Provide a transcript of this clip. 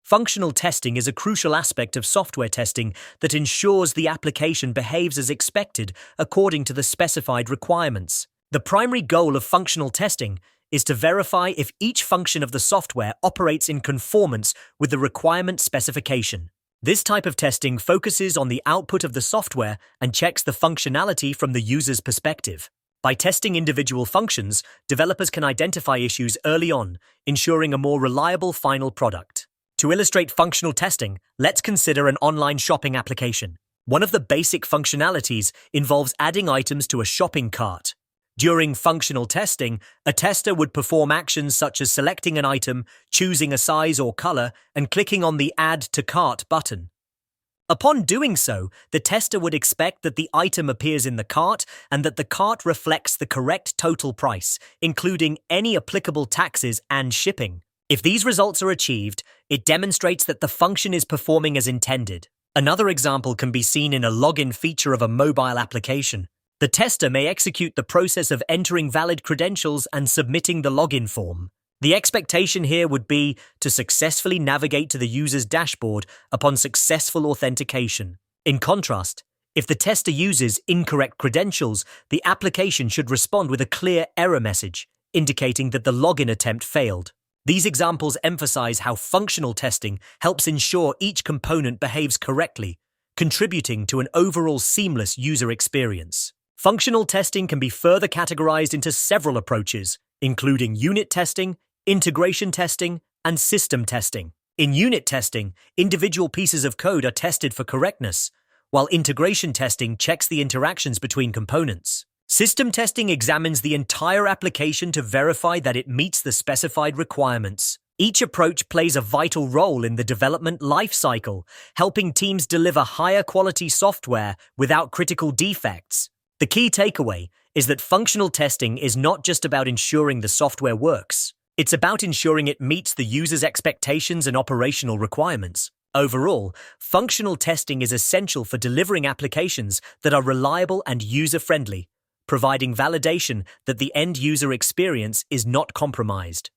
Functional testing is a crucial aspect of software testing that ensures the application behaves as expected according to the specified requirements. The primary goal of functional testing is to verify if each function of the software operates in conformance with the requirement specification. This type of testing focuses on the output of the software and checks the functionality from the user's perspective. By testing individual functions, developers can identify issues early on, ensuring a more reliable final product. To illustrate functional testing, let's consider an online shopping application. One of the basic functionalities involves adding items to a shopping cart. During functional testing, a tester would perform actions such as selecting an item, choosing a size or color, and clicking on the Add to Cart button. Upon doing so, the tester would expect that the item appears in the cart and that the cart reflects the correct total price, including any applicable taxes and shipping. If these results are achieved, it demonstrates that the function is performing as intended. Another example can be seen in a login feature of a mobile application. The tester may execute the process of entering valid credentials and submitting the login form. The expectation here would be to successfully navigate to the user's dashboard upon successful authentication. In contrast, if the tester uses incorrect credentials, the application should respond with a clear error message, indicating that the login attempt failed. These examples emphasize how functional testing helps ensure each component behaves correctly, contributing to an overall seamless user experience. Functional testing can be further categorized into several approaches, including unit testing, integration testing, and system testing. In unit testing, individual pieces of code are tested for correctness, while integration testing checks the interactions between components. System testing examines the entire application to verify that it meets the specified requirements. Each approach plays a vital role in the development lifecycle, helping teams deliver higher quality software without critical defects. The key takeaway is that functional testing is not just about ensuring the software works. It's about ensuring it meets the user's expectations and operational requirements. Overall, functional testing is essential for delivering applications that are reliable and user-friendly, providing validation that the end-user experience is not compromised.